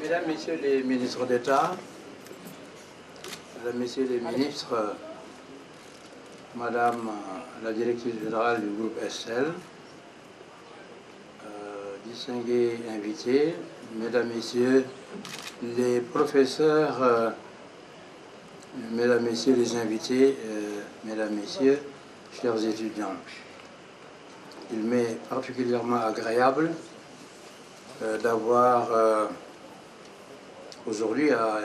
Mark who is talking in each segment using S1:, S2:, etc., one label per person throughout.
S1: Mesdames, Messieurs les ministres d'État, Mesdames, Messieurs les ministres, Madame la directrice générale du groupe Estelle, distingués invités, Mesdames, Messieurs les professeurs, Mesdames, Messieurs les invités, Mesdames, Messieurs, chers étudiants, il m'est particulièrement agréable d'avoir aujourd'hui à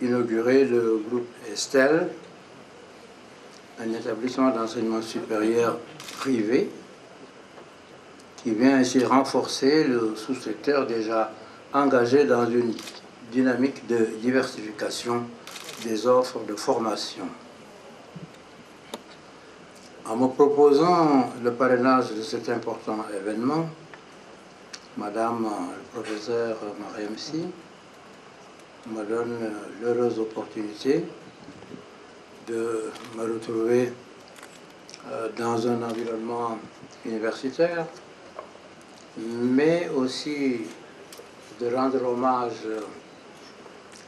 S1: inaugurer le groupe Estelle, un établissement d'enseignement supérieur privé qui vient ainsi renforcer le sous-secteur déjà engagé dans une dynamique de diversification des offres de formation. En me proposant le parrainage de cet important événement, Madame le professeur Mariam Sy me donne l'heureuse opportunité de me retrouver dans un environnement universitaire, mais aussi de rendre hommage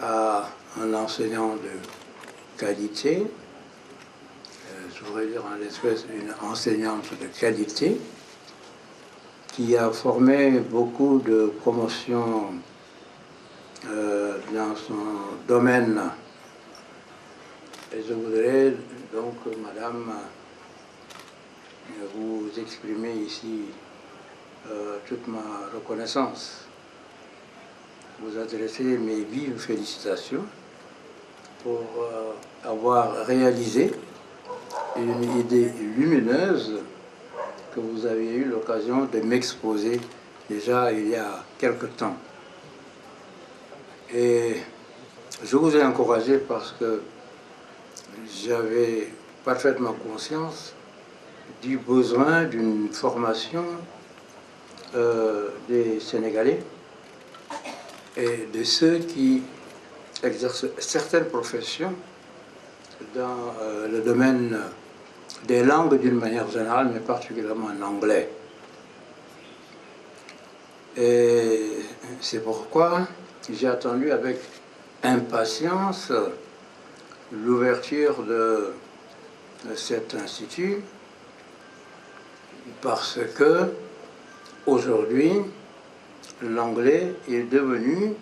S1: à un enseignant de qualité, je voudrais dire en l'espèce une enseignante de qualité, qui a formé beaucoup de promotions dans son domaine. Et je voudrais donc, Madame, vous exprimer ici toute ma reconnaissance, vous adresser mes vives félicitations pour avoir réalisé une idée lumineuse que vous avez eu l'occasion de m'exposer déjà il y a quelque temps. Et je vous ai encouragé parce que j'avais parfaitement conscience du besoin d'une formation des Sénégalais et de ceux qui exercent certaines professions dans le domaine des langues d'une manière générale, mais particulièrement en anglais. Et c'est pourquoi j'ai attendu avec impatience l'ouverture de cet institut, parce que aujourd'hui, l'anglais est devenu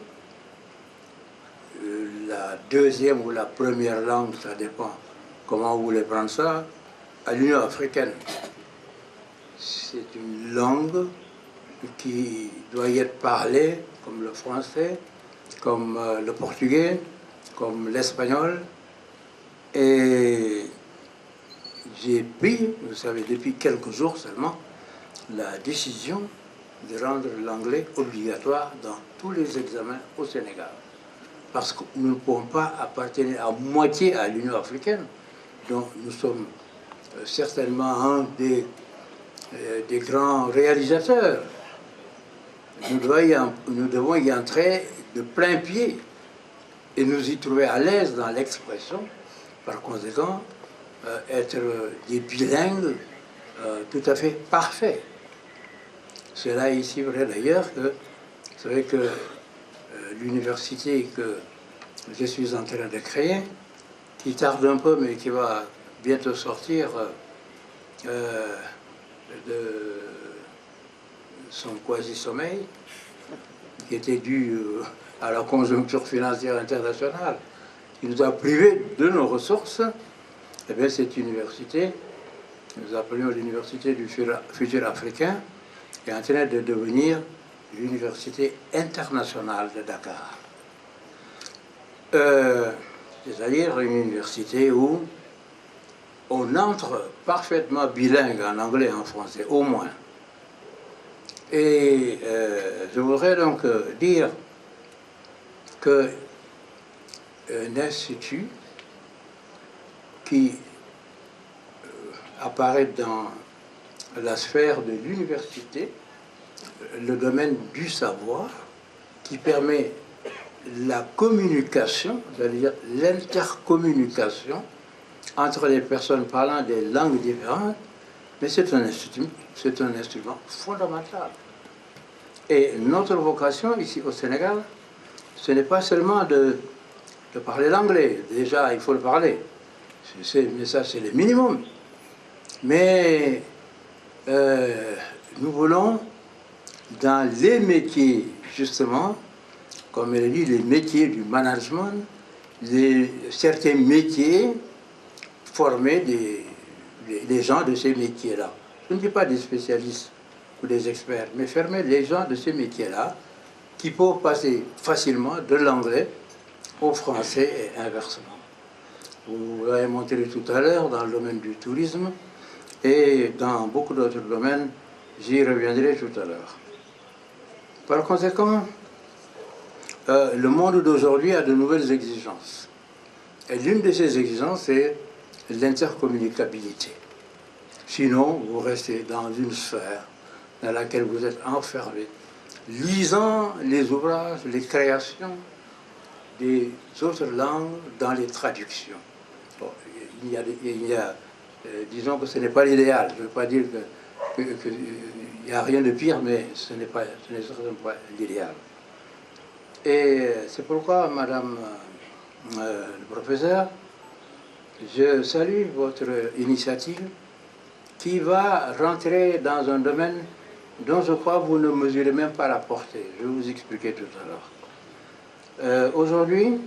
S1: la deuxième ou la première langue, ça dépend comment vous voulez prendre ça, à l'Union africaine. C'est une langue qui doit y être parlée comme le français, comme le portugais, comme l'espagnol. Et j'ai pris, vous savez, depuis quelques jours seulement, la décision de rendre l'anglais obligatoire dans tous les examens au Sénégal. Parce que nous ne pouvons pas appartenir à moitié à l'Union africaine, dont nous sommes certainement un des grands réalisateurs. Nous devons y entrer de plein pied et nous y trouver à l'aise dans l'expression. Par conséquent, être des bilingues tout à fait parfaits. Cela est ici vrai d'ailleurs que vous savez que l'université que je suis en train de créer, qui tarde un peu mais qui va bientôt sortir de son quasi-sommeil, qui était dû à la conjoncture financière internationale, qui nous a privés de nos ressources. Eh bien, cette université, nous appelions l'université du futur africain, est en train de devenir l'université internationale de Dakar. C'est-à-dire une université où on entre parfaitement bilingue en anglais et en français, au moins. Et je voudrais donc dire qu'un institut qui apparaît dans la sphère de l'université, le domaine du savoir, qui permet la communication, c'est-à-dire l'intercommunication entre les personnes parlant des langues différentes, mais c'est un instrument fondamental. Et notre vocation ici au Sénégal, ce n'est pas seulement de parler l'anglais. Déjà, il faut le parler. Mais ça, c'est le minimum. Mais nous voulons, dans les métiers, justement, comme elle dit, les métiers du management, certains métiers, former des gens de ces métiers-là. Je ne dis pas des spécialistes ou des experts, mais former les gens de ces métiers-là qui peuvent passer facilement de l'anglais au français et inversement. Vous l'avez montré tout à l'heure dans le domaine du tourisme et dans beaucoup d'autres domaines, j'y reviendrai tout à l'heure. Par conséquent, le monde d'aujourd'hui a de nouvelles exigences. Et l'une de ces exigences, c'est l'intercommunicabilité. Sinon, vous restez dans une sphère dans laquelle vous êtes enfermé, lisant les ouvrages, les créations des autres langues dans les traductions. Bon, disons que ce n'est pas l'idéal. Je ne veux pas dire qu'il n'y a rien de pire, mais ce n'est certainement pas l'idéal. Et c'est pourquoi, Madame le professeur, je salue votre initiative qui va rentrer dans un domaine dont je crois que vous ne mesurez même pas la portée. Je vais vous expliquer tout à l'heure. Aujourd'hui,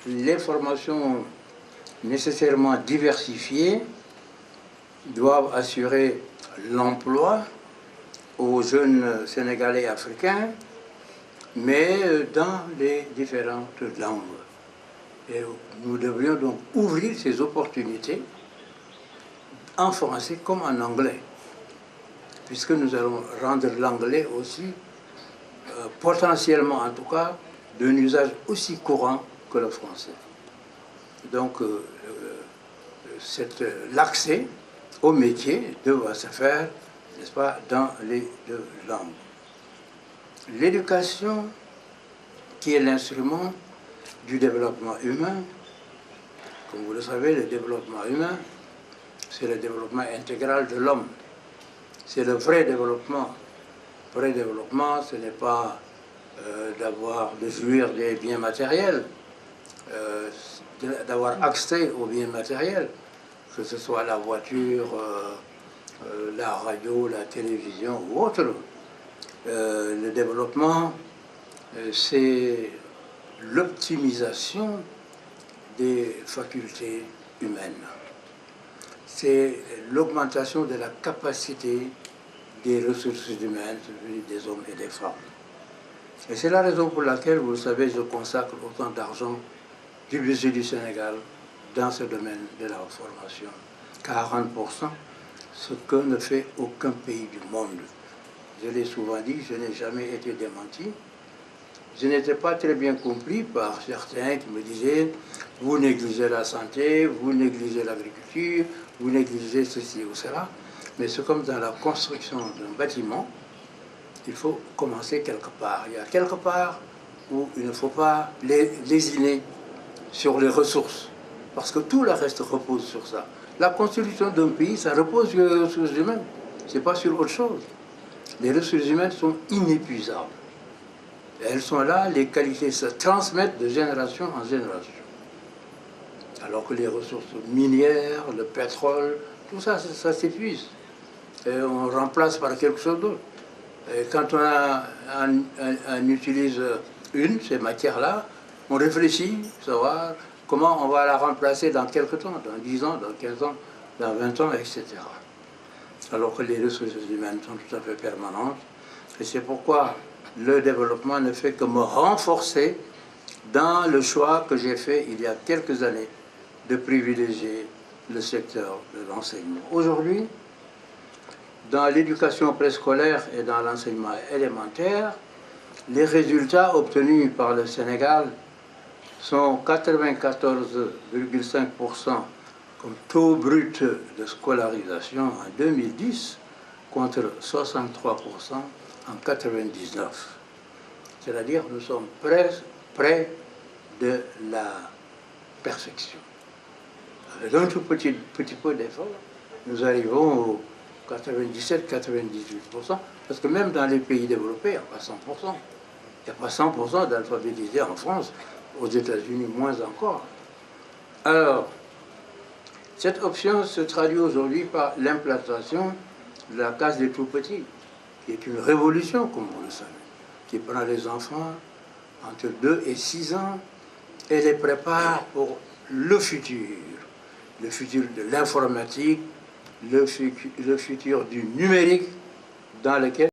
S1: les formations nécessairement diversifiées doivent assurer l'emploi aux jeunes Sénégalais africains, mais dans les différentes langues. Et nous devrions donc ouvrir ces opportunités en français comme en anglais, puisque nous allons rendre l'anglais aussi, potentiellement en tout cas, d'un usage aussi courant que le français. Donc, l'accès au métier doit se faire, n'est-ce pas, dans les deux langues. L'éducation, qui est l'instrument du développement humain, comme vous le savez, le développement humain, c'est le développement intégral de l'homme. C'est le vrai développement. Le vrai développement, ce n'est pas de jouir des biens matériels, d'avoir accès aux biens matériels, que ce soit la voiture, la radio, la télévision ou autre. Le développement, c'est l'optimisation des facultés humaines. C'est l'augmentation de la capacité des ressources humaines, des hommes et des femmes. Et c'est la raison pour laquelle, vous le savez, je consacre autant d'argent du budget du Sénégal dans ce domaine de la formation. 40%, ce que ne fait aucun pays du monde. Je l'ai souvent dit, je n'ai jamais été démenti. Je n'étais pas très bien compris par certains qui me disaient « vous négligez la santé, vous négligez l'agriculture, vous négligez ceci ou cela ». Mais c'est comme dans la construction d'un bâtiment, il faut commencer quelque part. Il y a quelque part où il ne faut pas lésiner sur les ressources, parce que tout le reste repose sur ça. La construction d'un pays, ça repose sur les ressources humaines, ce n'est pas sur autre chose. Les ressources humaines sont inépuisables. Elles sont là, les qualités se transmettent de génération en génération. Alors que les ressources minières, le pétrole, tout ça, ça s'épuise. Et on remplace par quelque chose d'autre. Et quand on utilise ces matières-là, on réfléchit, savoir comment on va la remplacer dans quelques temps, dans 10 ans, dans 15 ans, dans 20 ans, etc. Alors que les ressources humaines sont tout à fait permanentes. Et c'est pourquoi le développement ne fait que me renforcer dans le choix que j'ai fait il y a quelques années de privilégier le secteur de l'enseignement. Aujourd'hui, dans l'éducation préscolaire et dans l'enseignement élémentaire, les résultats obtenus par le Sénégal sont 94,5% comme taux brut de scolarisation en 2010 contre 63% en 1999. C'est-à-dire que nous sommes près de la perfection. Avec un tout petit peu d'effort, nous arrivons aux 97-98%, parce que même dans les pays développés, il n'y a pas 100%. Il n'y a pas 100% d'alphabétisés en France, aux États-Unis moins encore. Alors, cette option se traduit aujourd'hui par l'implantation de la case des tout-petits, qui est une révolution, comme vous le savez, qui prend les enfants entre 2 et 6 ans et les prépare pour le futur de l'informatique, le futur du numérique dans lequel